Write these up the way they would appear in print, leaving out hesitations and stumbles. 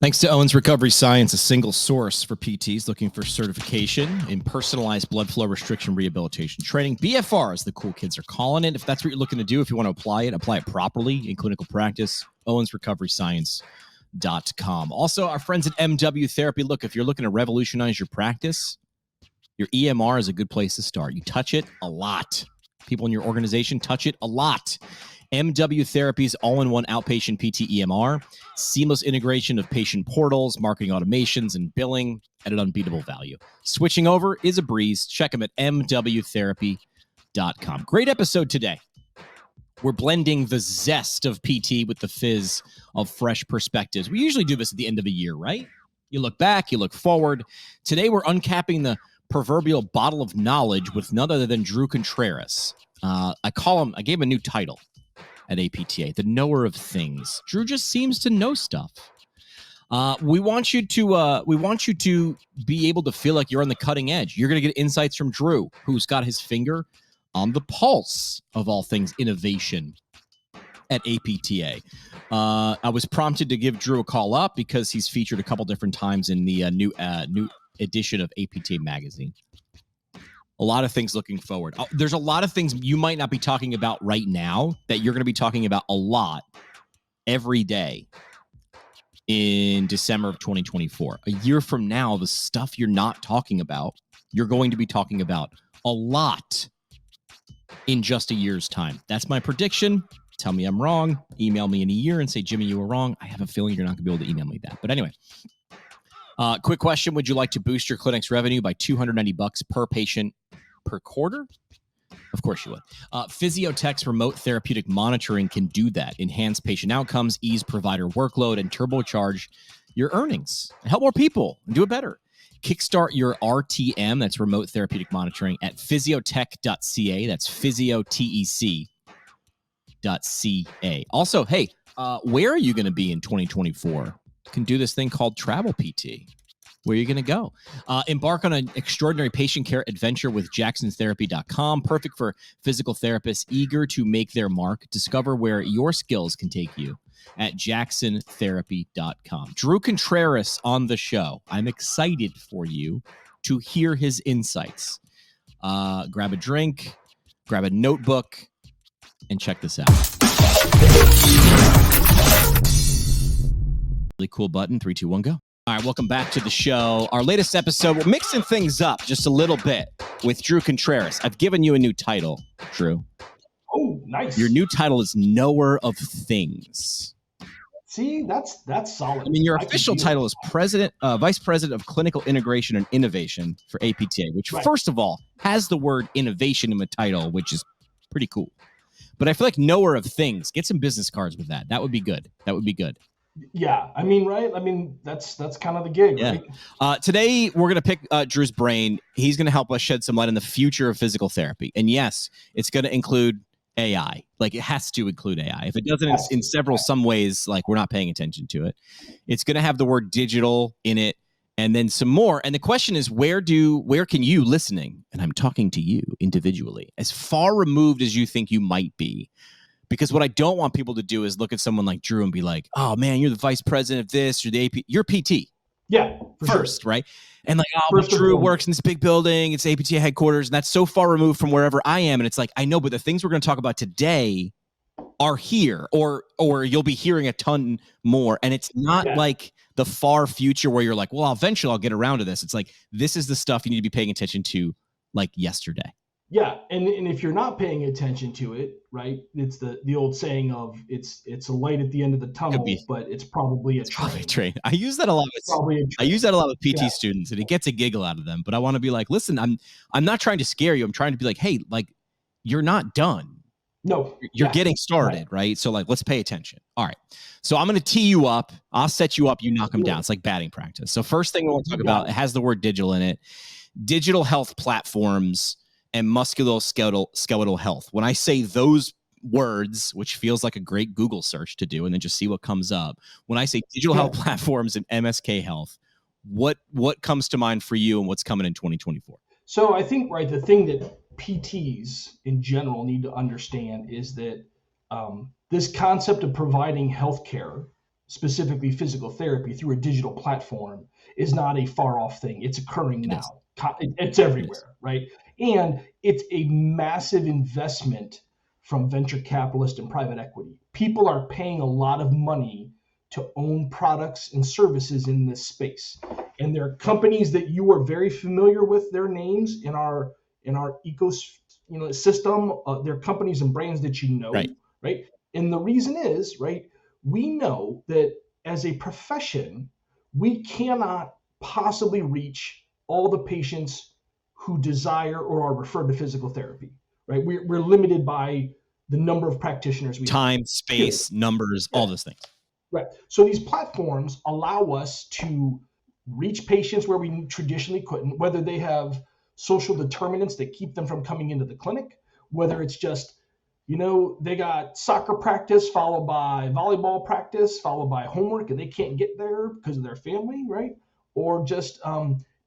Thanks to Owens Recovery Science, a single source for PTs looking for certification in personalized blood flow restriction rehabilitation training. BFR, as the cool kids are calling it. If that's what you're looking to do, if you want to apply it properly in clinical practice, owensrecoveryscience.com. Also, our friends at MW Therapy. Look, if you're looking to revolutionize your practice, your EMR is a good place to start. You touch it a lot. People in your organization touch it a lot. MW Therapy's all-in-one outpatient PT EMR, seamless integration of patient portals, marketing automations, and billing at an unbeatable value. Switching over is a breeze. Check them at mwtherapy.com. Great episode today. We're blending the zest of PT with the fizz of fresh perspectives. We usually do this at the end of the year, right? You look back, you look forward. Today, we're uncapping the proverbial bottle of knowledge with none other than Drew Contreras. I gave him a new title at APTA, the knower of things. Drew just seems to know stuff. We want you to be able to feel like you're on the cutting edge. You're going to get insights from Drew, who's got his finger on the pulse of all things innovation at APTA. I was prompted to give Drew a call up because he's featured a couple different times in the new edition of APTA magazine. A lot of things looking forward. There's a lot of things you might not be talking about right now that you're going to be talking about a lot every day in December of 2024. A year from now, the stuff you're not talking about, you're going to be talking about a lot in just a year's time. That's my prediction. Tell me I'm wrong. Email me in a year and say, Jimmy, you were wrong. I have a feeling you're not going to be able to email me that. But anyway, quick question. Would you like to boost your clinic's revenue by $290 per patient per quarter? Of course you would. Physiotech's remote therapeutic monitoring can do that. Enhance patient outcomes, ease provider workload, and turbocharge your earnings. And help more people and do it better. Kickstart your RTM, that's remote therapeutic monitoring, at physiotech.ca. That's physiotech.ca. Also, hey, where are you going to be in 2024? You can do this thing called Travel PT. Where are you going to go? Embark on an extraordinary patient care adventure with jacksonstherapy.com. Perfect for physical therapists eager to make their mark. Discover where your skills can take you at jacksontherapy.com. Drew Contreras on the show. I'm excited for you to hear his insights. Grab a drink, grab a notebook, and check this out. Really cool button. 3, 2, 1, go. All right, welcome back to the show. Our latest episode, we're mixing things up just a little bit with Drew Contreras. I've given you a new title, Drew. Oh, nice. Your new title is Knower of Things. See, that's solid. I mean, your official title is Vice President of Clinical Integration and Innovation for APTA, which, first of all, has the word innovation in the title, which is pretty cool. But I feel like Knower of Things. Get some business cards with that. That would be good. Yeah, I mean, right? I mean, that's kind of the gig, yeah. Right? Today, we're going to pick Drew's brain. He's going to help us shed some light on the future of physical therapy. And yes, it's going to include AI. Like, it has to include AI. If it doesn't, in some ways, like, we're not paying attention to it. It's going to have the word digital in it and then some more. And the question is, where can you listening, and I'm talking to you individually, as far removed as you think you might be, because what I don't want people to do is look at someone like Drew and be like, oh, man, you're the vice president of this, or the AP. You're PT. Yeah, first, sure. Right? And like, oh, Drew works in this big building. It's APTA headquarters, and that's so far removed from wherever I am. And it's like, I know, but the things we're going to talk about today are here, or you'll be hearing a ton more. And it's not like the far future where you're like, well, eventually I'll get around to this. It's like, this is the stuff you need to be paying attention to like yesterday. Yeah, and if you're not paying attention to it, right? It's the old saying of it's a light at the end of the tunnel, but it's probably a train. I use that a lot. I use that a lot with PT students, and it gets a giggle out of them. But I want to be like, listen, I'm not trying to scare you. I'm trying to be like, hey, like, you're not done. No, you're getting started, right? So like, let's pay attention. All right. So I'm going to tee you up. I'll set you up. You knock them down. It's like batting practice. So first thing I want to talk about, it has the word digital in it. Digital health platforms and musculoskeletal health. When I say those words, which feels like a great Google search to do, and then just see what comes up. When I say digital health platforms and MSK health, what comes to mind for you, and what's coming in 2024? So I think, right, the thing that PTs in general need to understand is that this concept of providing healthcare specifically physical therapy through a digital platform is not a far off thing. It's occurring now. It's everywhere, right? And it's a massive investment from venture capitalists and private equity. People are paying a lot of money to own products and services in this space. And there are companies that you are very familiar with their names in our ecosystem. They're companies and brands that you know, right? And the reason is, right, we know that as a profession, we cannot possibly reach all the patients who desire or are referred to physical therapy, right? We're limited by the number of practitioners we have. Time, space, numbers, all those things. Right. So these platforms allow us to reach patients where we traditionally couldn't, whether they have social determinants that keep them from coming into the clinic, whether it's just, they got soccer practice followed by volleyball practice followed by homework and they can't get there because of their family, right? Or just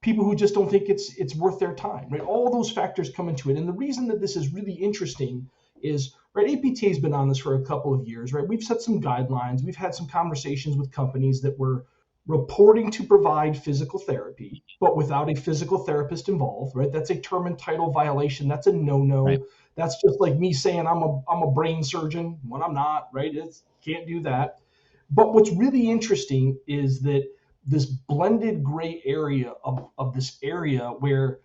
people who just don't think it's worth their time, right? All those factors come into it. And the reason that this is really interesting is, right, APTA has been on this for a couple of years, right? We've set some guidelines. We've had some conversations with companies that were reporting to provide physical therapy, but without a physical therapist involved, right? That's a term and title violation. That's a no-no. Right. That's just like me saying I'm a brain surgeon when I'm not, right? Can't do that. But what's really interesting is that this blended gray area of this area where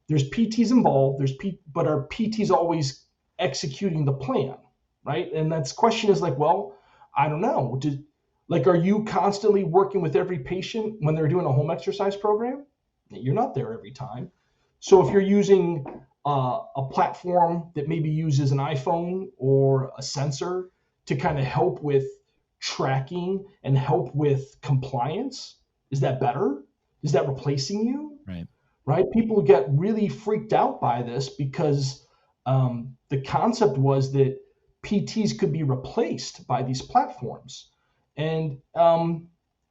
there's PTs involved, but our PTs always executing the plan, right? And that's question is like, well, I don't know. Are you constantly working with every patient when they're doing a home exercise program? You're not there every time. So if you're using a platform that maybe uses an iPhone or a sensor to kind of help with tracking and help with compliance, is that better? Is that replacing you? Right? People get really freaked out by this because the concept was that PTs could be replaced by these platforms. And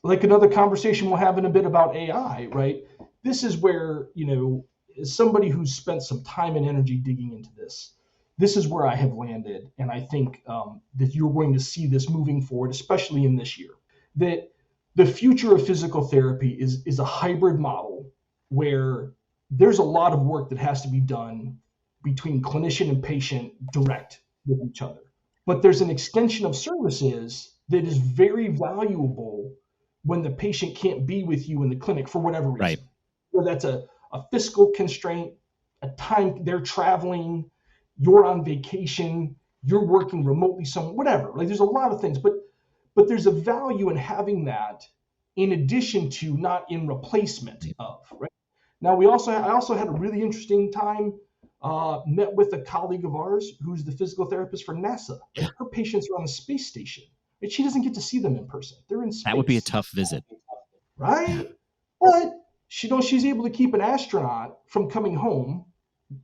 like another conversation we'll have in a bit about AI, right? This is where, as somebody who's spent some time and energy digging into this is where I have landed. And I think that you're going to see this moving forward, especially in this year, that the future of physical therapy is a hybrid model where there's a lot of work that has to be done between clinician and patient direct with each other. But there's an extension of services that is very valuable when the patient can't be with you in the clinic for whatever reason. Right. Whether that's a fiscal constraint, a time they're traveling, you're on vacation, you're working remotely somewhere, whatever. Like there's a lot of things, but there's a value in having that in addition to, not in replacement of, right? Now I also had a really interesting time, met with a colleague of ours who's the physical therapist for NASA. And her patients are on the space station. And she doesn't get to see them in person. They're in space. That would be a tough visit. Right? Yeah. But she's able to keep an astronaut from coming home,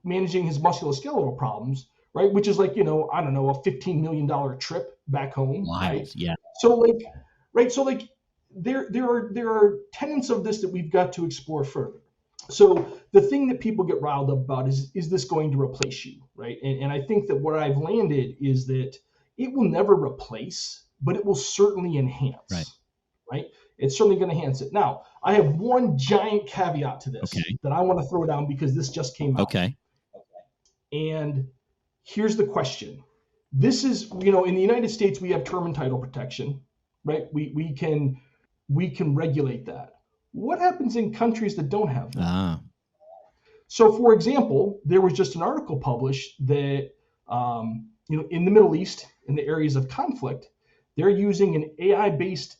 managing his musculoskeletal problems, right? Which is like, I don't know, a $15 million trip back home. Wild, right? Yeah. So there are tenets of this that we've got to explore further. So the thing that people get riled up about is this going to replace you, right? And I think that where I've landed is that it will never replace, but it will certainly enhance, right? It's certainly going to enhance it. Now, I have one giant caveat to this that I want to throw down because this just came out. Okay. And here's the question. This is, in the United States, we have term and title protection, right? We can regulate that. What happens in countries that don't have that? So, for example, there was just an article published that, in the Middle East, in the areas of conflict, they're using an AI-based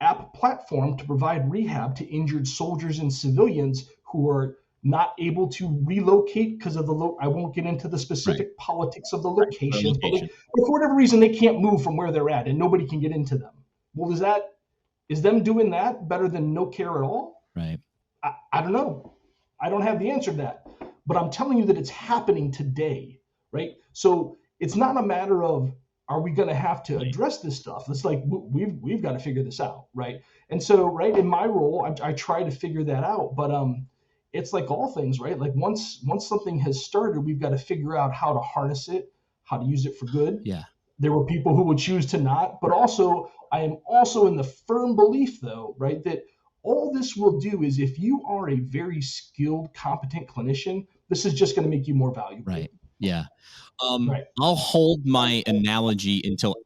app platform to provide rehab to injured soldiers and civilians who are not able to relocate because of I won't get into the specific politics of the locations, but for whatever reason, they can't move from where they're at and nobody can get into them. Well, is them doing that better than no care at all? Right. I don't know. I don't have the answer to that, but I'm telling you that it's happening today, right? So it's not a matter of, are we going to have to address this stuff? It's like, we've got to figure this out, right? And so, right, in my role, I try to figure that out, but it's like all things, right? Like once something has started, we've got to figure out how to harness it, how to use it for good. Yeah. There were people who would choose to not, but also I am also in the firm belief, though, right, that all this will do is if you are a very skilled, competent clinician, this is just going to make you more valuable. Right. Yeah. Right. I'll hold my analogy until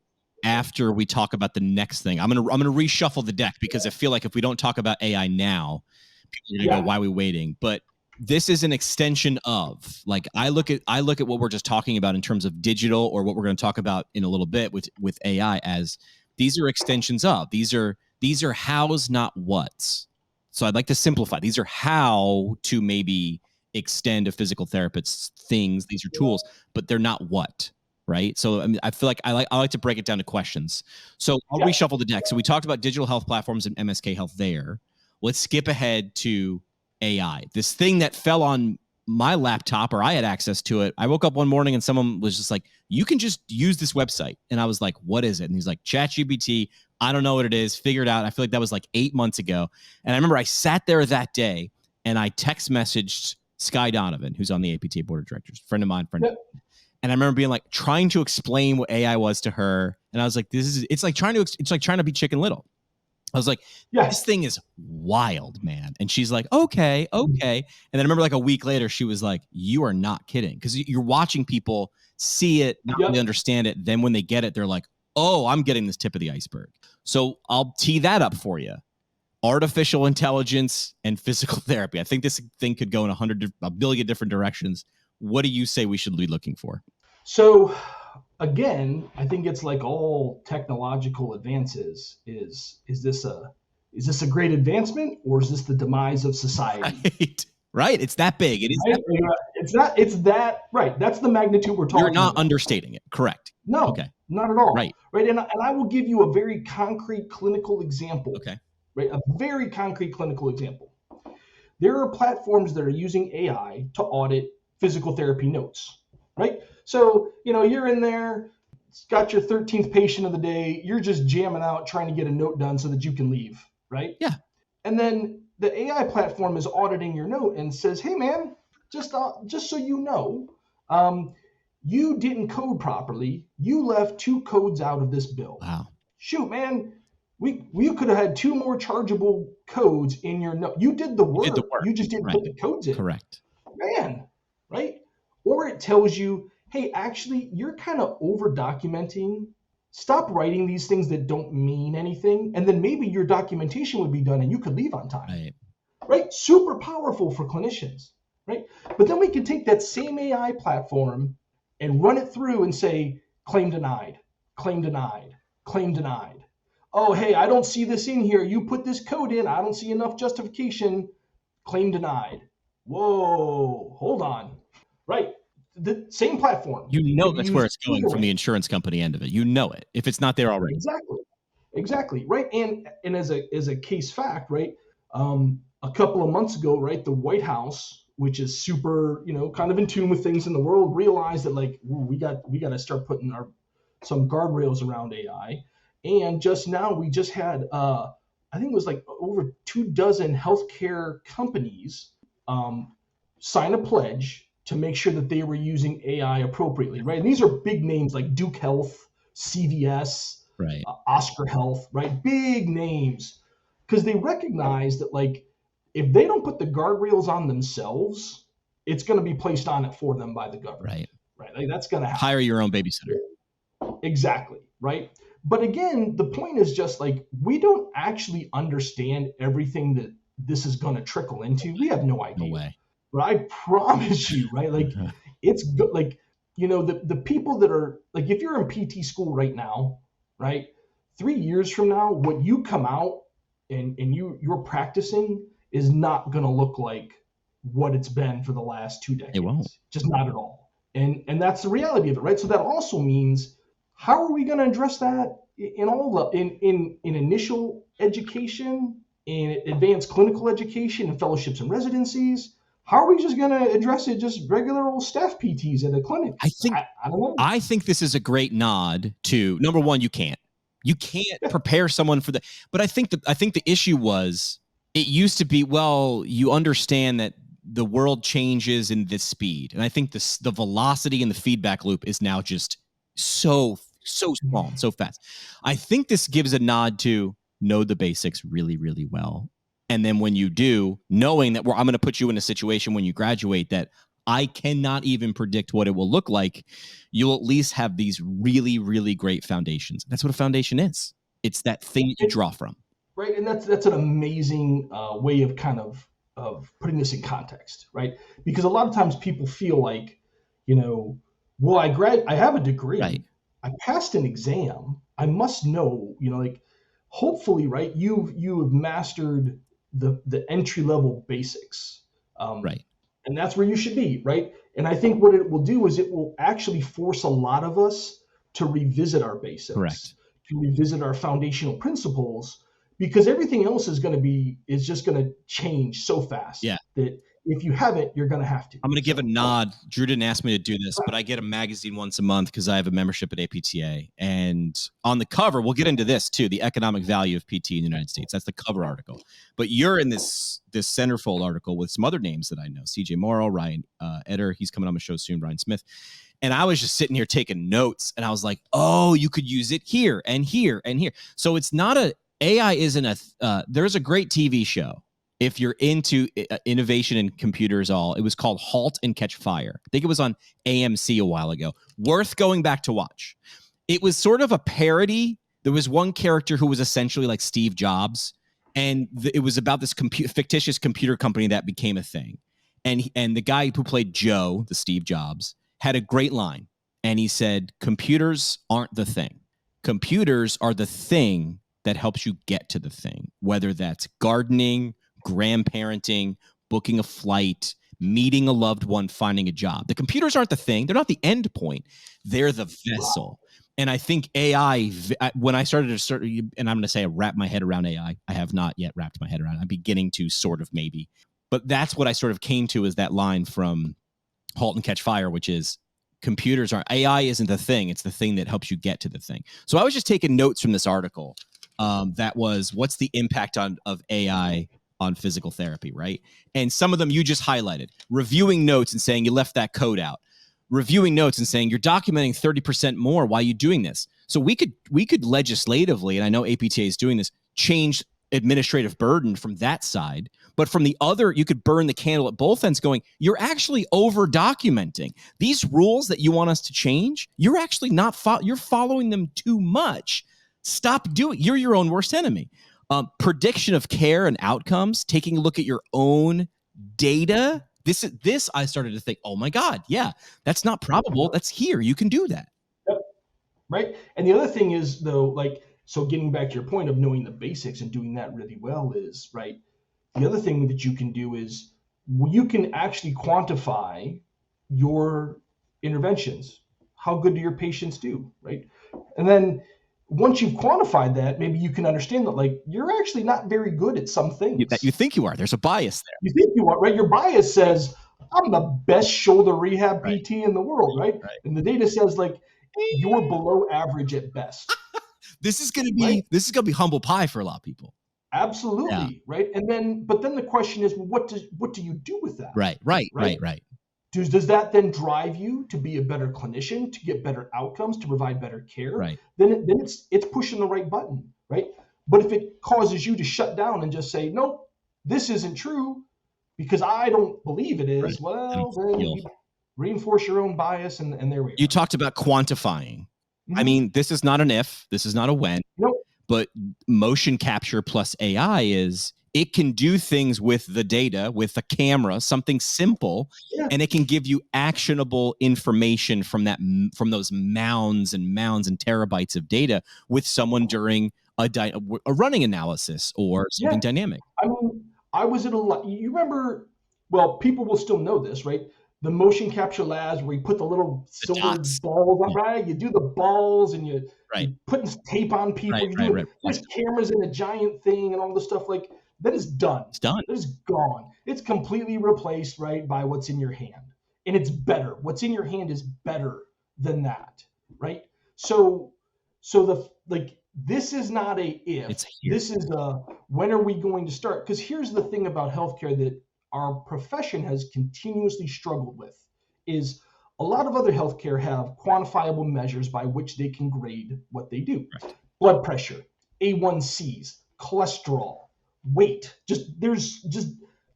after we talk about the next thing. I'm gonna reshuffle the deck because I feel like if we don't talk about AI now, people are gonna go, why are we waiting? But this is an extension of, like, I look at what we're just talking about in terms of digital, or what we're going to talk about in a little bit with AI, as these are extensions of, these are hows, not whats. So I'd like to simplify. These are how to maybe extend a physical therapist's things. These are tools, but they're not what, right? So I mean, I feel like I like to break it down to questions. So I'll reshuffle the deck. So we talked about digital health platforms and MSK Health there. Let's skip ahead to AI. This thing that fell on my laptop, or I had access to it. I woke up one morning and someone was just like, you can just use this website. And I was like, what is it? And he's like, ChatGPT. I don't know what it is. Figure it out. I feel like that was like 8 months ago. And I remember I sat there that day and I text messaged Sky Donovan, who's on the APTA board of directors, friend of mine. And I remember being like, trying to explain what AI was to her. And I was like, it's like trying to be Chicken Little. I was like, this thing is wild, man. And she's like, okay. And then I remember like a week later, she was like, you are not kidding. Because you're watching people see it, not really understand it. Then when they get it, they're like, oh, I'm getting this tip of the iceberg. So I'll tee that up for you. Artificial intelligence and physical therapy. I think this thing could go in a billion different directions. What do you say we should be looking for? So again, I think it's like all technological advances. Is this a great advancement, or is this the demise of society? Right. It's that big. It is. Right? It's that right. That's the magnitude we're talking about. You're not understating it. Correct. No. Okay. Not at all. Right. Right. And I will give you a very concrete clinical example. Okay. Right. A very concrete clinical example. There are platforms that are using AI to audit physical therapy notes. Right. So, you're in there, got your 13th patient of the day, you're just jamming out trying to get a note done so that you can leave, right? Yeah. And then the AI platform is auditing your note and says, hey, man, just so you know, you didn't code properly. You left 2 codes out of this bill. Wow. Shoot, man, we could have had 2 more chargeable codes in your note. You did the work. You just didn't put the codes in. Correct. Man, right? Or it tells you, hey, actually, you're kind of over documenting. Stop writing these things that don't mean anything. And then maybe your documentation would be done and you could leave on time. Right? Super powerful for clinicians. Right? But then we can take that same AI platform and run it through and say, claim denied, claim denied, claim denied. Oh, hey, I don't see this in here. You put this code in. I don't see enough justification. Claim denied. Whoa, hold on. Right. The same platform. That's where it's going from the insurance company end of it. It if it's not there already. Exactly. Right. And as a case fact, right, a couple of months ago, right, the White House, which is super, kind of in tune with things in the world, realized that like, we got to start putting some guardrails around AI. And just now we just had I think it was like over 24 healthcare companies sign a pledge to make sure that they were using AI appropriately, right? And these are big names like Duke Health, CVS, right, Oscar Health, right? Big names, because they recognize that like if they don't put the guardrails on themselves, it's going to be placed on it for them by the government, right? Like that's going to happen. Hire your own babysitter. Exactly, right? But again, the point is just like we don't actually understand everything that this is going to trickle into. We have no idea. No way. But I promise you, right? Like it's good. Like, the people that are like, if you're in PT school right now, right? 3 years from now, what you come out and you're practicing is not going to look like what it's been for the last 2 decades. It won't. Just not at all. And that's the reality of it, right? So that also means, how are we going to address that in initial education, in advanced clinical education, and fellowships and residencies? How are we just going to address it just regular old staff PTs at a clinic? I don't know. I think this is a great nod to, number one, you can't prepare someone for that. But I think the issue was, it used to be, well, you understand that the world changes in this speed. And I think the velocity and the feedback loop is now just so so small and so fast. I think this gives a nod to know the basics really, really well. And then when you do, knowing that I'm going to put you in a situation when you graduate that I cannot even predict what it will look like, you'll at least have these really, really great foundations. That's what a foundation is. It's that thing that you draw from. Right, and that's an amazing way of kind of putting this in context, right? Because a lot of times people feel like, well, I have a degree, Right. I passed an exam, I must know, like hopefully, right? You have mastered the entry level basics, Right. and that's where you should be, right? And I think what it will do is it will actually force a lot of us to revisit our basics, Correct. to revisit our foundational principles, because everything else is just going to change so fast that if you haven't, you're going to have to. I'm going to give a nod. Drew didn't ask me to do this, but I get a magazine once a month because I have a membership at APTA. And on the cover, we'll get into this too, the economic value of PT in the United States. That's the cover article. But you're in this centerfold article with some other names that I know. CJ Morrow, Ryan Eder, he's coming on the show soon, Ryan Smith. And I was just sitting here taking notes, and I was like, oh, you could use it here and here and here. So it's not AI isn't there's a great TV show. If you're into innovation in computers, it was called Halt and Catch Fire. I think it was on AMC a while ago. Worth going back to watch. It was sort of a parody. There was one character who was essentially like Steve Jobs, and it was about this fictitious computer company that became a thing. And the guy who played Joe, the Steve Jobs, had a great line. And he said, computers aren't the thing. Computers are the thing that helps you get to the thing, whether that's gardening, grandparenting, booking a flight, meeting a loved one, finding a job. The computers aren't the thing. They're not the end point. They're the vessel. And I think AI, when I started and I'm going to say I wrapped my head around AI. I have not yet wrapped my head around it. I'm beginning to sort of maybe. But that's what I sort of came to is that line from Halt and Catch Fire, which is AI isn't the thing. It's the thing that helps you get to the thing. So I was just taking notes from this article. That was what's the impact of AI on physical therapy, right? And some of them you just highlighted. Reviewing notes and saying you left that code out. Reviewing notes and saying you're documenting 30% more. Why are you doing this? So we could legislatively, and I know APTA is doing this, change administrative burden from that side. But from the other, you could burn the candle at both ends going, you're actually over documenting. These rules that you want us to change, you're actually not, you're following them too much. Stop doing. You're your own worst enemy. Prediction of care and outcomes, taking a look at your own data. This I started to think, oh my God, yeah, that's not probable. That's here. You can do that. Yep. Right. And the other thing is though, like, so getting back to your point of knowing the basics and doing that really well is, right, the other thing that you can do is you can actually quantify your interventions. How good do your patients do, right? And then once you've quantified that, maybe you can understand that, like, you're actually not very good at some things. That you think you are. There's a bias there. You think you are, right? Your bias says, I'm the best shoulder rehab Right. PT in the world, right? And the data says, like, you're below average at best. This is going to be humble pie for a lot of people. Absolutely, right? But then the question is, well, what do you do with that? Right. Does that then drive you to be a better clinician, to get better outcomes, to provide better care? Right. Then it's pushing the right button, right? But if it causes you to shut down and just say, nope, this isn't true because I don't believe it is, well, then you reinforce your own bias, and there we go. You talked about quantifying. Mm-hmm. I mean, this is not an if, this is not a when. Nope. But motion capture plus AI is it can do things with the data, with a camera, something simple, and it can give you actionable information from those mounds and terabytes of data with someone during a running analysis or something dynamic. I mean, I was at you remember, well, people will still know this, right? The motion capture labs where you put the little silver balls on, right? You do the balls and you're putting tape on people. There's cameras in a giant thing and all this stuff. Like, that is done. It's done. That is gone. It's completely replaced, right, by what's in your hand. And it's better. What's in your hand is better than that, right? So this is not a if. This is a when are we going to start? Because here's the thing about healthcare that our profession has continuously struggled with is a lot of other healthcare have quantifiable measures by which they can grade what they do. Right. Blood pressure, A1Cs, cholesterol, weight. There's just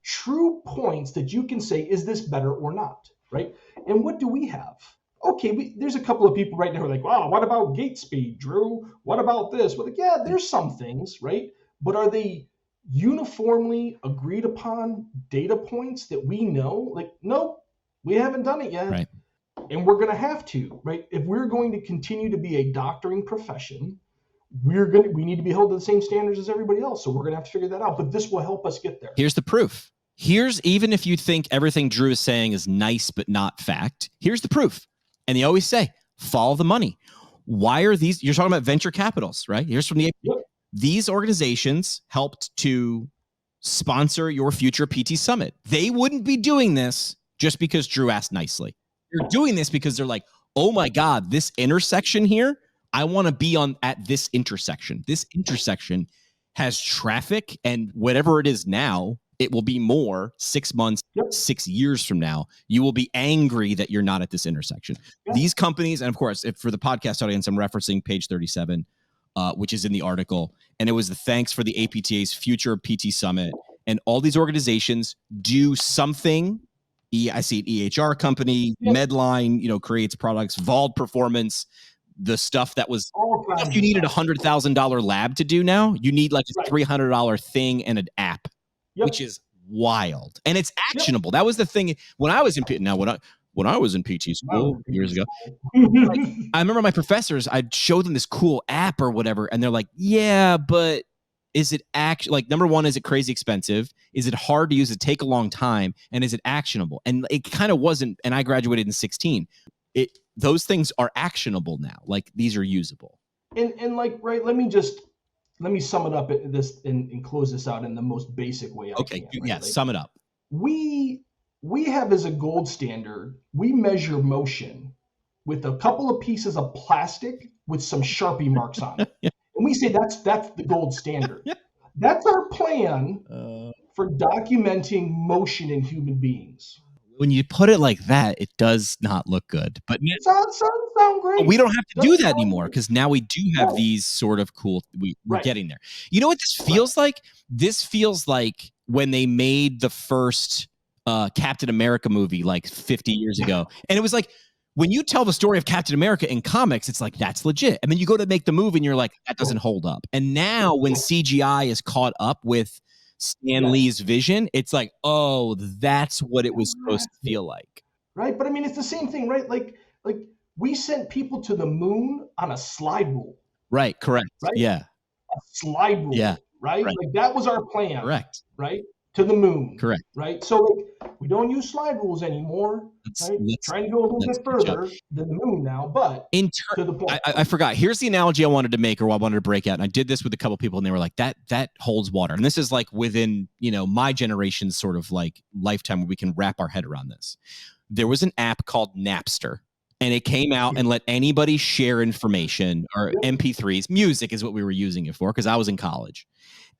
true points that you can say, is this better or not, right? And what do we have? Okay, there's a couple of people right now who are like, wow, what about gait speed, Drew? What about this? Well, yeah, there's some things, right? But are they uniformly agreed upon data points that we know? Like, nope, we haven't done it yet. Right. And we're going to have to, right? If we're going to continue to be a doctoring profession, we need to be held to the same standards as everybody else. So we're going to have to figure that out. But this will help us get there. Here's the proof. Even if you think everything Drew is saying is nice but not fact, here's the proof. And they always say, follow the money. Why are these? You're talking about venture capitals, right? Here's from the APTA. Yep. These organizations helped to sponsor your future PT Summit. They wouldn't be doing this just because Drew asked nicely. They're doing this because they're like, oh my God, this intersection here, I want to be at this intersection. This intersection has traffic, and whatever it is now, it will be more 6 months, 6 years from now. You will be angry that you're not at this intersection. These companies, and of course, for the podcast audience, I'm referencing page 37, which is in the article, and it was the thanks for the APTA's Future PT Summit. And all these organizations do something. I see an EHR company, Medline, creates products, Vault Performance, the stuff that was stuff you needed $100,000 lab to do now. You need like a $300 thing and an app, which is wild. And it's actionable. That was the thing when I was in when I was in PT school years ago. I remember my professors, I'd show them this cool app or whatever, and they're like, yeah, but is it actually, like, number one, is it crazy expensive? Is it hard to use? It take a long time? And is it actionable? And it kind of wasn't, and I graduated in 16. Those things are actionable now. Like, these are usable. And like, right, let me sum it up and close this out in the most basic way I can. Right? Yeah, sum it up. We have as a gold standard, we measure motion with a couple of pieces of plastic with some Sharpie marks on it. And we say that's the gold standard. That's our plan for documenting motion in human beings. When you put it like that, it does not look good. But it sound great. But we don't have to do that anymore because now we do have these sort of cool. We're getting there. You know what this feels like? This feels like when they made the first Captain America movie like 50 years ago, and it was like, when you tell the story of Captain America in comics, it's like, that's legit. And then you go to make the movie and you're like, that doesn't hold up. And now when CGI is caught up with Stan Lee's vision, it's like, oh, that's what it was supposed to feel like. Right. But I mean, it's the same thing, right? Like we sent people to the moon on a slide rule. Right. Correct. Right? Yeah. A slide rule. Yeah. Right? Like that was our plan. Correct. Right. To the moon. Correct. Right. So like, we don't use slide rules anymore. Right? Trying to go a little bit further than the moon now, but to the point. I forgot. Here's the analogy I wanted to make, or I wanted to break out. And I did this with a couple people, and they were like, that holds water. And this is like within, my generation's sort of like lifetime where we can wrap our head around this. There was an app called Napster, and it came out and let anybody share information or MP3s. Music is what we were using it for, because I was in college.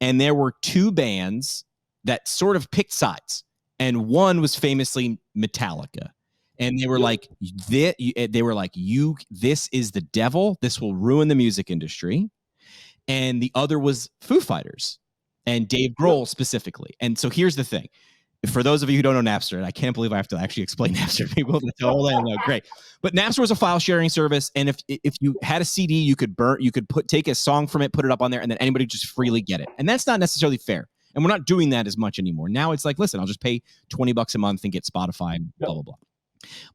And there were two bands that sort of picked sides. And one was famously Metallica. And they were like, this is the devil. This will ruin the music industry. And the other was Foo Fighters and Dave Grohl specifically. And so here's the thing. For those of you who don't know Napster, and I can't believe I have to actually explain Napster to people, great. But Napster was a file sharing service. And if you had a CD, you could take a song from it, put it up on there, and then anybody just freely get it. And that's not necessarily fair. And we're not doing that as much anymore. Now it's like, listen, I'll just pay $20 a month and get Spotify, blah, blah, blah.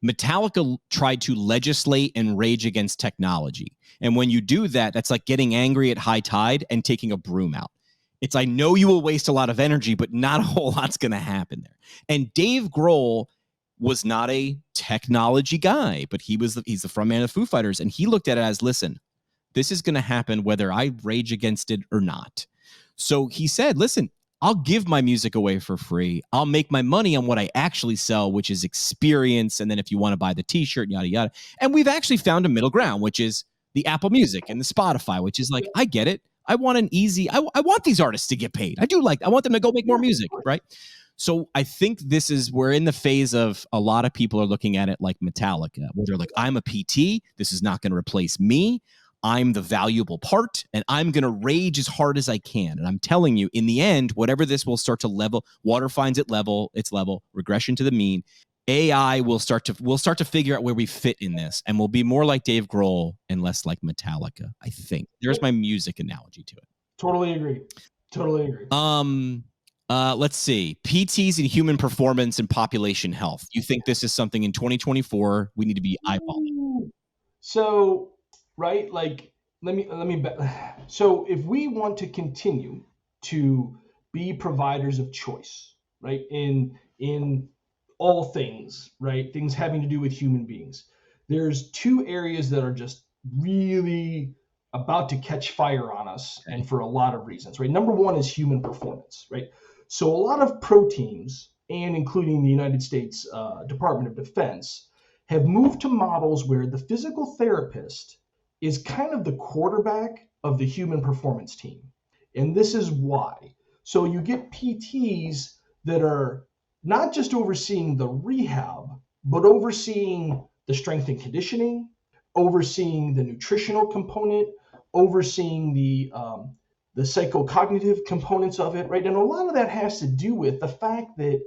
Metallica tried to legislate and rage against technology. And when you do that, that's like getting angry at high tide and taking a broom out. It's, I know you will waste a lot of energy, but not a whole lot's going to happen there. And Dave Grohl was not a technology guy, but he's the frontman of Foo Fighters. And he looked at it as, listen, this is going to happen whether I rage against it or not. So he said, listen, I'll give my music away for free. I'll make my money on what I actually sell, which is experience. And then if you want to buy the t-shirt, yada, yada. And we've actually found a middle ground, which is the Apple Music and the Spotify, which is like, I get it. I want an easy, I want these artists to get paid. I want them to go make more music, right? So I think we're in the phase of a lot of people are looking at it like Metallica, where they're like, I'm a PT. This is not going to replace me. I'm the valuable part, and I'm going to rage as hard as I can. And I'm telling you, in the end, whatever this will start to level, water finds its level, regression to the mean. AI we'll start to figure out where we fit in this, and we'll be more like Dave Grohl and less like Metallica. I think there's my music analogy to it. Totally agree. Let's see. PTs in human performance and population health. You think this is something in 2024 we need to be eyeballing? So, right, like so if we want to continue to be providers of choice, right, in all things, right, things having to do with human beings, there's two areas that are just really about to catch fire on us, and for a lot of reasons, right? Number one is human performance, right? So a lot of pro teams, and including the United States Department of Defense, have moved to models where the physical therapist is kind of the quarterback of the human performance team. And this is why. So you get PTs that are not just overseeing the rehab, but overseeing the strength and conditioning, overseeing the nutritional component, overseeing the psychocognitive components of it, right? And a lot of that has to do with the fact that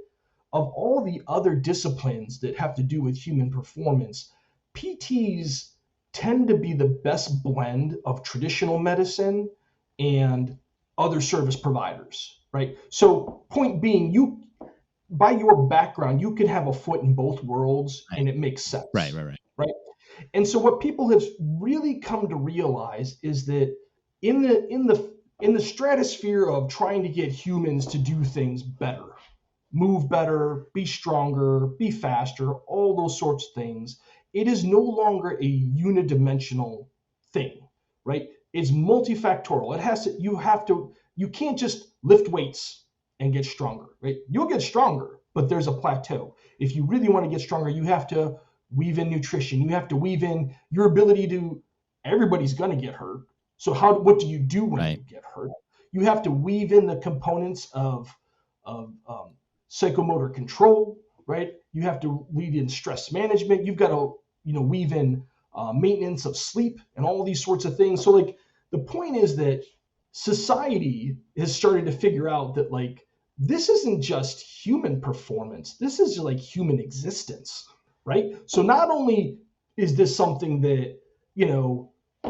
of all the other disciplines that have to do with human performance, PTs tend to be the best blend of traditional medicine and other service providers, right? So, point being, you, by your background, you could have a foot in both worlds, right, and it makes sense. Right. And so, what people have really come to realize is that in the stratosphere of trying to get humans to do things better, move better, be stronger, be faster, all those sorts of things, it is no longer a unidimensional thing, right? It's multifactorial. It has to, you can't just lift weights and get stronger, right? You'll get stronger, but there's a plateau. If you really want to get stronger, you have to weave in nutrition. You have to weave in your ability to, everybody's going to get hurt. So what do you do when you get hurt? You have to weave in the components of psychomotor control, right? You have to weave in stress management. You've got to, weave in maintenance of sleep and all these sorts of things. So like the point is that society has started to figure out that like this isn't just human performance. This is like human existence, right? So not only is this something that,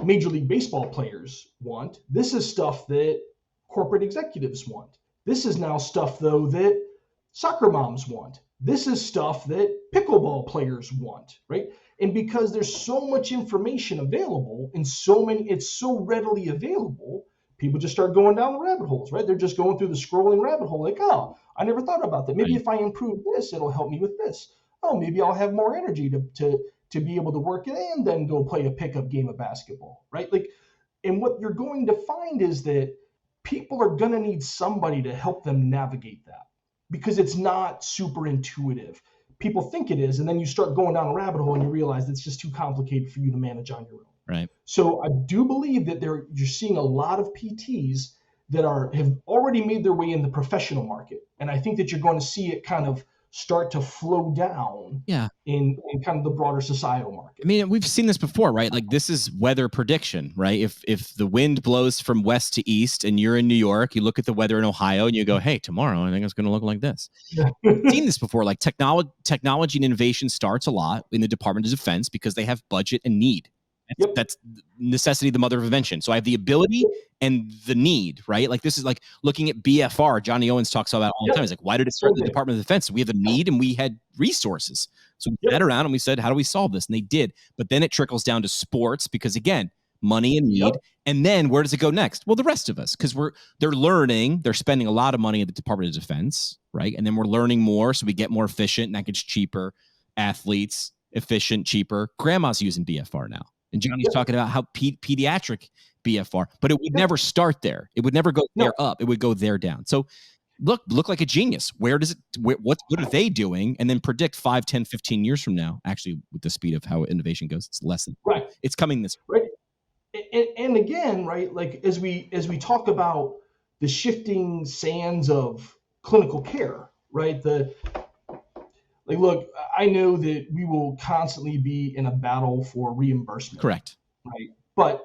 Major League Baseball players want, this is stuff that corporate executives want. This is now stuff, though, that soccer moms want. This is stuff that pickleball players want, right? And because there's so much information available and it's so readily available, people just start going down the rabbit holes, right? They're just going through the scrolling rabbit hole like, oh, I never thought about that. Maybe if I improve this, it'll help me with this. Oh, maybe I'll have more energy to be able to work it and then go play a pickup game of basketball, right? Like, and what you're going to find is that people are going to need somebody to help them navigate that because it's not super intuitive. People think it is, and then you start going down a rabbit hole and you realize it's just too complicated for you to manage on your own. Right. So I do believe that you're seeing a lot of PTs that have already made their way in the professional market, and I think that you're going to see it kind of start to flow down in kind of the broader societal market. I mean, we've seen this before, right? Like this is weather prediction, right? If the wind blows from west to east and you're in New York, you look at the weather in Ohio and you go, hey, tomorrow I think it's going to look like this. We've seen this before. Like technology and innovation starts a lot in the Department of Defense because they have budget and need. That's necessity, the mother of invention. So I have the ability and the need, right? Like this is like looking at BFR. Johnny Owens talks about all the time. He's like, why did it start in the Department of Defense? We have a need and we had resources. So we sat around and we said, how do we solve this? And they did. But then it trickles down to sports because again, money and need. And then where does it go next? Well, the rest of us, because they're learning, they're spending a lot of money at the Department of Defense, right? And then we're learning more, so we get more efficient and that gets cheaper. Athletes, efficient, cheaper. Grandma's using BFR now. And Johnny's talking about how pediatric BFR, but it would never start there. It would never go there up. It would go there down. So look like a genius. Where does it, what are they doing? And then predict 5, 10, 15 years from now, actually with the speed of how innovation goes, it's less than, it's coming this way. Right. And again, right, like as we talk about the shifting sands of clinical care, right? Look, I know that we will constantly be in a battle for reimbursement. Correct. Right. But,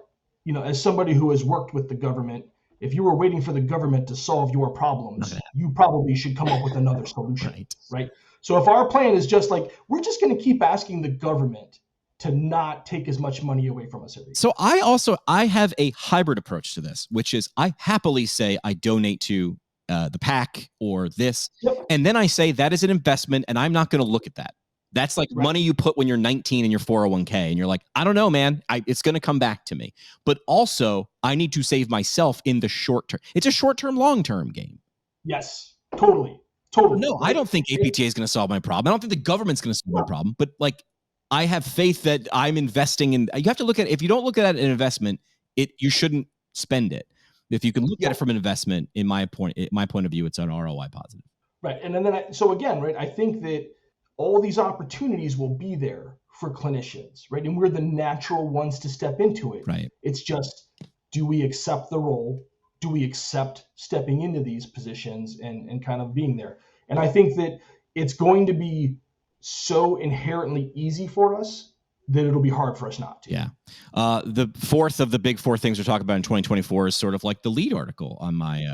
as somebody who has worked with the government, if you were waiting for the government to solve your problems, you probably should come up with another solution. Right. So if our plan is just like, we're just going to keep asking the government to not take as much money away from us every year. So I have a hybrid approach to this, which is I happily say I donate to the PAC or this. Yep. And then I say that is an investment and I'm not going to look at that. That's like money you put when you're 19 in your 401k and you're like, I don't know, man, it's going to come back to me. But also I need to save myself in the short term. It's a short-term, long-term game. Yes, totally. No, I don't think APTA is going to solve my problem. I don't think the government's going to solve my problem, but like I have faith that I'm investing in. You have to look at, if you don't look at it an investment, you shouldn't spend it. If you can look at it from an investment, in my point of view, it's an ROI positive. Right. And then so again, right, I think that all these opportunities will be there for clinicians, right? And we're the natural ones to step into it. Right. It's just, do we accept the role? Do we accept stepping into these positions and kind of being there? And I think that it's going to be so inherently easy for us that it'll be hard for us not to. Yeah. The fourth of the big four things we're talking about in 2024 is sort of like the lead article on my,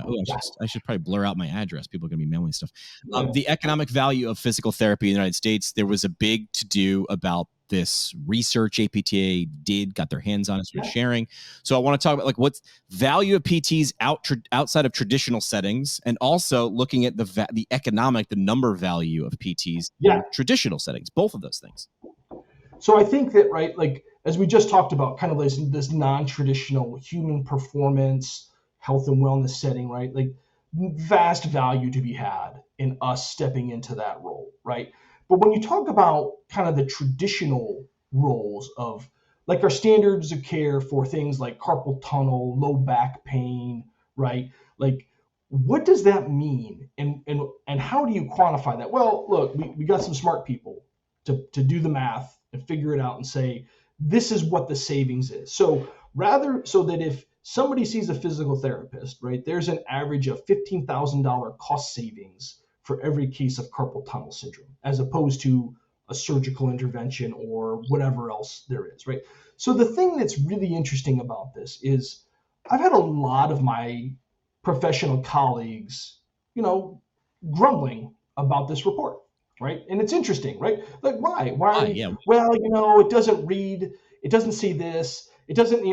I should probably blur out my address. People are going to be mailing stuff. The economic value of physical therapy in the United States. There was a big to-do about this research APTA got their hands on, started sharing. So I want to talk about like what's value of PTs outside of traditional settings, and also looking at the number value of PTs in traditional settings, both of those things. So I think that, right, like as we just talked about, kind of this non-traditional human performance, health and wellness setting, right? Like vast value to be had in us stepping into that role, right? But when you talk about kind of the traditional roles of like our standards of care for things like carpal tunnel, low back pain, right? Like what does that mean? And how do you quantify that? Well, look, we got some smart people to do the math and figure it out and say, this is what the savings is. So that if somebody sees a physical therapist, right, there's an average of $15,000 cost savings for every case of carpal tunnel syndrome, as opposed to a surgical intervention or whatever else there is, right? So the thing that's really interesting about this is I've had a lot of my professional colleagues, grumbling about this report. Right. And it's interesting, right? Like, why? Well, it doesn't read, it doesn't see this, it doesn't,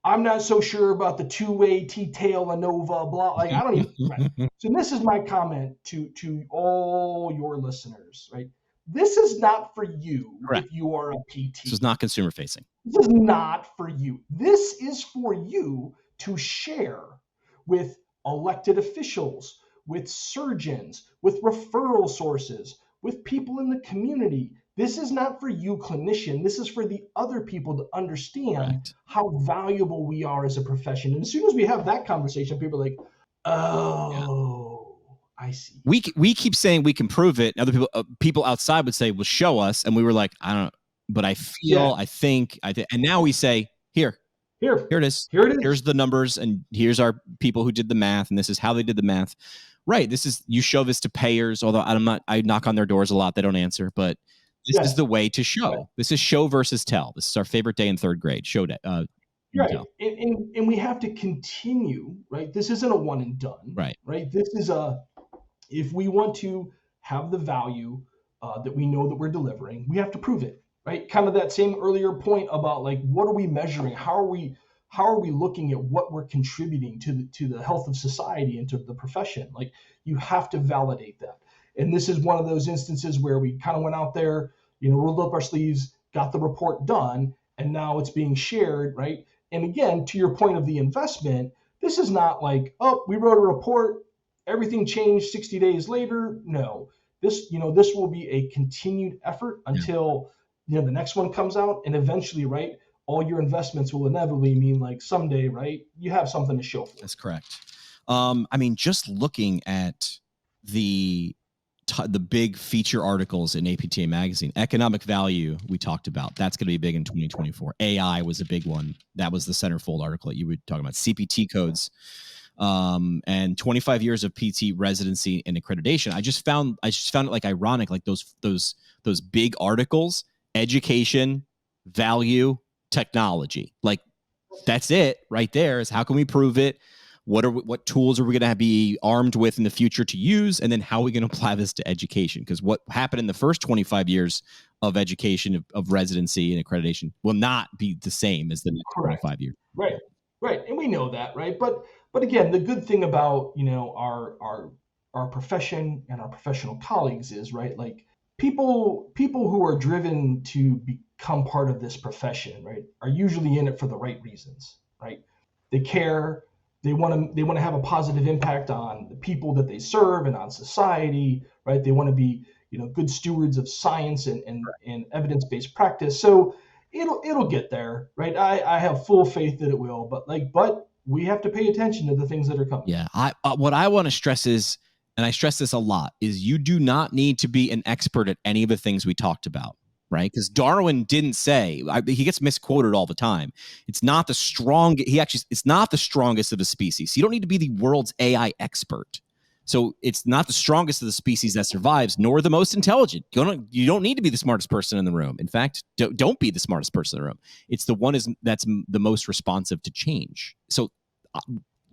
I'm not so sure about the two-way T-tail ANOVA, blah. Like, I don't even. Right. So this is my comment to all your listeners, right? This is not for you if you are a PT. This is not consumer facing. This is not for you. This is for you to share with elected officials, with surgeons, with referral sources, with people in the community. This is not for you, clinician. This is for the other people to understand how valuable we are as a profession. And as soon as we have that conversation, people are like, I see. We keep saying we can prove it. And other people outside would say, well, show us. And we were like, I don't know, but I feel, I think. And now we say, Here it is. Here's the numbers, and here's our people who did the math, and this is how they did the math. Right. You show this to payers, although I knock on their doors a lot. They don't answer, but this is the way to show. Right. This is show versus tell. This is our favorite day in third grade. Show day. Right. And we have to continue, right? This isn't a one and done. Right. Right. This is if we want to have the value that we know that we're delivering, we have to prove it. Right. Kind of that same earlier point about like, what are we measuring? How are we looking at what we're contributing to the health of society and to the profession? Like, you have to validate that. And this is one of those instances where we kind of went out there, rolled up our sleeves, got the report done, and now it's being shared, right? And again, to your point of the investment, this is not like, oh, we wrote a report, everything changed 60 days later. No, this will be a continued effort until the next one comes out, and eventually, right, all your investments will inevitably mean like someday, right, you have something to show for. That's correct. Just looking at the big feature articles in APTA magazine, economic value we talked about, that's going to be big in 2024. AI was a big one. That was the centerfold article that you were talking about. CPT codes. and 25 years of PT residency and accreditation. I just found it like ironic, like those big articles, education, value, technology. Like that's it right there. Is how can we prove it? What tools are we going to be armed with in the future to use? And then how are we going to apply this to education? Because what happened in the first 25 years of education, of residency and accreditation will not be the same as the next 25 years. Right. Right. And we know that, right? But again, the good thing about, our profession and our professional colleagues is, right, like people who are driven to become part of this profession, right, are usually in it for the right reasons, right? They care. They want to have a positive impact on the people that they serve and on society, right? They want to be, good stewards of science and evidence-based practice. So it'll get there, right? I have full faith that it will, but we have to pay attention to the things that are coming. Yeah. What I want to stress is, and I stress this a lot, is you do not need to be an expert at any of the things we talked about. Right? Because Darwin didn't say, he gets misquoted all the time. It's not the strongest of the species. So you don't need to be the world's AI expert. So it's not the strongest of the species that survives, nor the most intelligent. You don't need to be the smartest person in the room. In fact, don't be the smartest person in the room. It's the one that's the most responsive to change. So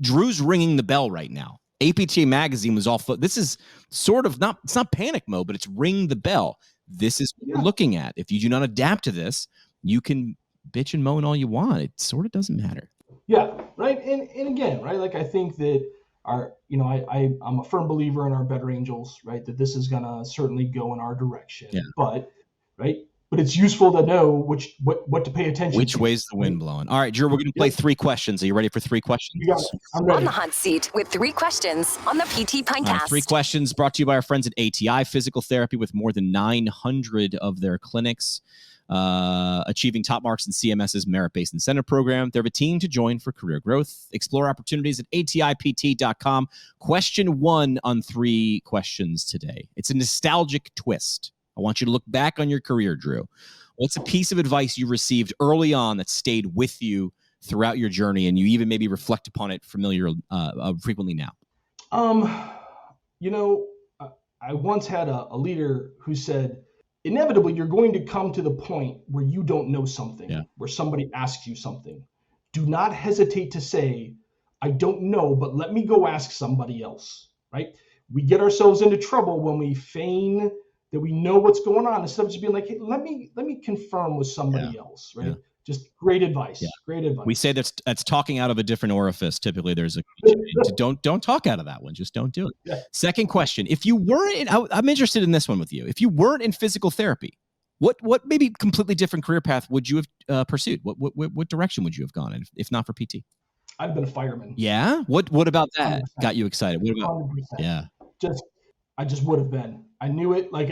Drew's ringing the bell right now. APTA magazine was all. This is sort of it's not panic mode, but it's ring the bell. This is what we're looking at. If you do not adapt to this, you can bitch and moan all you want. It sort of doesn't matter. Yeah, right. And again, right, like I think that I'm a firm believer in our better angels, right, that this is going to certainly go in our direction. Yeah. But it's useful to know what to pay attention to. Which way's the wind blowing? All right, Drew, we're going to play 3 questions. Are you ready for 3 questions? You got it. I'm ready. On the hot seat with 3 questions on the PT Pinecast. 3 questions brought to you by our friends at ATI Physical Therapy, with more than 900 of their clinics achieving top marks in CMS's merit-based incentive program. They're a team to join for career growth. Explore opportunities at atipt.com. Question 1 on 3 questions today. It's a nostalgic twist. I want you to look back on your career, Drew. What's a piece of advice you received early on that stayed with you throughout your journey, and you even maybe reflect upon it frequently now? I once had a leader who said, inevitably, you're going to come to the point where you don't know something, where somebody asks you something. Do not hesitate to say, I don't know, but let me go ask somebody else, right? We get ourselves into trouble when we feign that we know what's going on, instead of just being like, hey, let me confirm with somebody else, right? Yeah. Just great advice. Yeah. Great advice. We say that's talking out of a different orifice. Typically, there's a don't talk out of that one. Just don't do it. Yeah. Second question: if you weren't, I'm interested in this one with you. If you weren't in physical therapy, what maybe completely different career path would you have pursued? What direction would you have gone in, if not for PT? I'd have been a fireman. Yeah. What about that 100%. Got you excited? What about? 100%. Yeah. I just would have been. I knew it. Like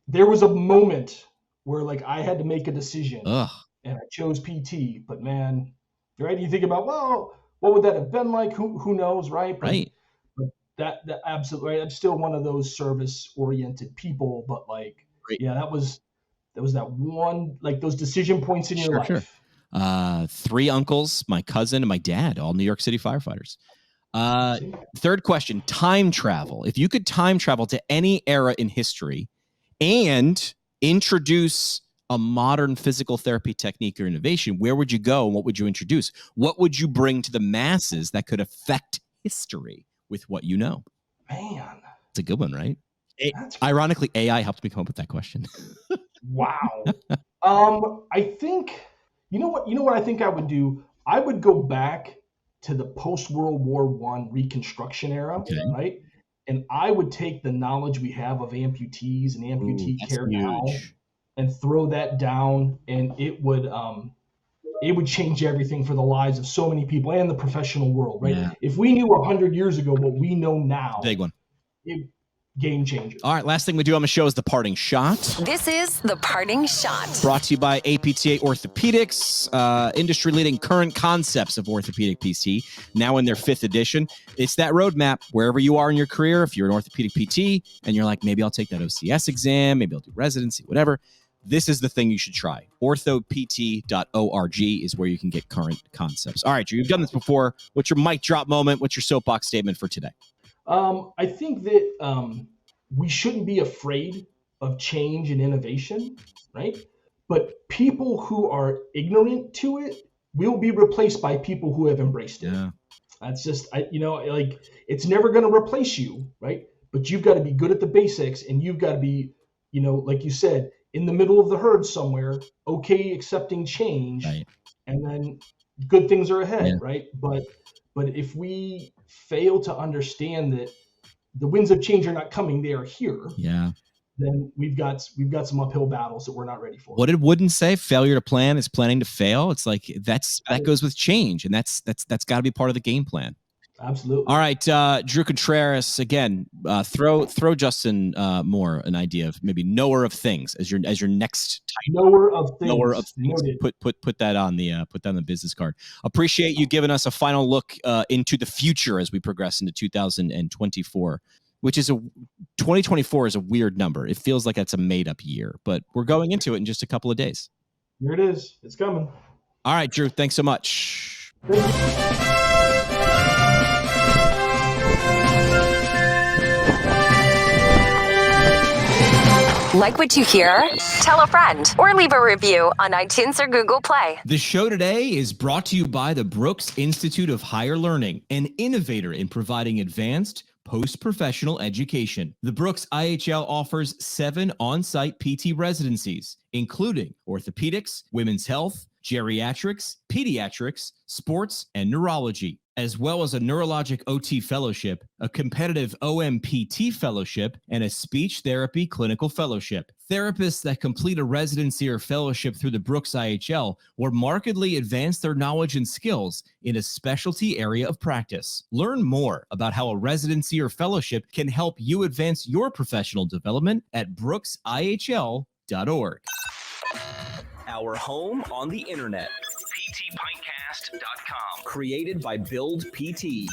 there was a moment where like I had to make a decision. Ugh. And I chose PT, but man, right? You think about, well, what would that have been like? Who knows, right? Right. But that absolutely right. I'm still one of those service-oriented people, but like, right. Yeah, that was that one, like those decision points in your life. Sure. 3 uncles, my cousin, and my dad, all New York City firefighters. Third question: time travel. If you could time travel to any era in history and introduce a modern physical therapy technique or innovation, where would you go and what would you introduce? What would you bring to the masses that could affect history with what you know? Man, it's a good one, right? Ironically, AI helped me come up with that question. Wow. I think you know what I think I would do? I would go back to the post-World War I Reconstruction era, right? And I would take the knowledge we have of amputees and amputee care now and throw that down, and it would change everything for the lives of so many people and the professional world, right? Yeah. If we knew 100 years ago what we know now, big one. Game changer. All right, last thing we do on the show is the parting shot. This is the parting shot. Brought to you by APTA Orthopedics, industry-leading current concepts of orthopedic PT, now in their 5th edition. It's that roadmap wherever you are in your career. If you're an orthopedic PT and you're like, maybe I'll take that OCS exam, maybe I'll do residency, whatever. this is the thing you should try. Orthopt.org is where you can get current concepts. All right, Drew, you've done this before. What's your mic drop moment? What's your soapbox statement for today? I think that we shouldn't be afraid of change and innovation, right? But people who are ignorant to it will be replaced by people who have embraced it. Yeah. That's just, like, it's never going to replace you, right? But you've got to be good at the basics, and you've got to be, like you said, in the middle of the herd somewhere, okay, accepting change, Right. and then good things are ahead, Yeah. right? But if we fail to understand that the winds of change are not coming, they are here. Yeah. Then we've got some uphill battles that we're not ready for. What did Wooden say? Failure to plan is planning to fail. It's like that goes with change, and that's got to be part of the game plan. Absolutely. All right, Drew Contreras again. Throw Justin Moore an idea of maybe knower of things as your next title. Knower of things. Knower of things. Noted. Put that on the business card. Appreciate you giving us a final look into the future as we progress into 2024. Which is 2024 is a weird number. It feels like it's a made up year, but we're going into it in just a couple of days. Here it is. It's coming. All right, Drew. Thanks so much. Like what you hear? Tell a friend or leave a review on iTunes or Google Play. The show today is brought to you by the Brooks Institute of Higher Learning, an innovator in providing advanced post-professional education. The Brooks IHL offers 7 on-site PT residencies, including orthopedics, women's health, geriatrics, pediatrics, sports, and neurology, as well as a neurologic OT fellowship, a competitive OMPT fellowship, and a speech therapy clinical fellowship. Therapists that complete a residency or fellowship through the Brooks IHL will markedly advance their knowledge and skills in a specialty area of practice. Learn more about how a residency or fellowship can help you advance your professional development at brooksihl.org. Our home on the internet. PTPintcast.com. Created by Build PT.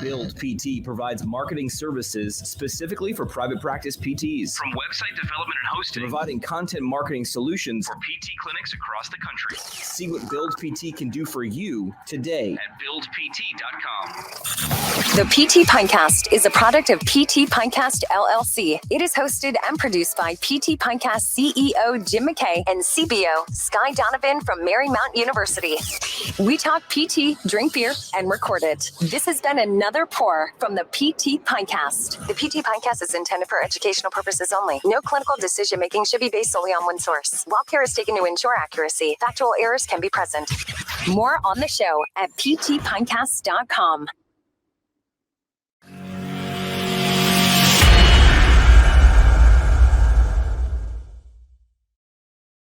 Build PT provides marketing services specifically for private practice PTs. From website development and hosting, Providing content marketing solutions for PT clinics across the country. See what Build PT can do for you today. At buildpt.com. The PT Pintcast is a product of PT Pintcast LLC. It is hosted and produced by PT Pintcast CEO Jim McKay and CBO Sky Donovan from Marymount University. We talk PT, drink beer, and record it. This has been another pour from the PT Pintcast. The PT Pintcast is intended for educational purposes only. No clinical decision making should be based solely on one source. While care is taken to ensure accuracy, factual errors can be present. More on the show at ptpintcast.com.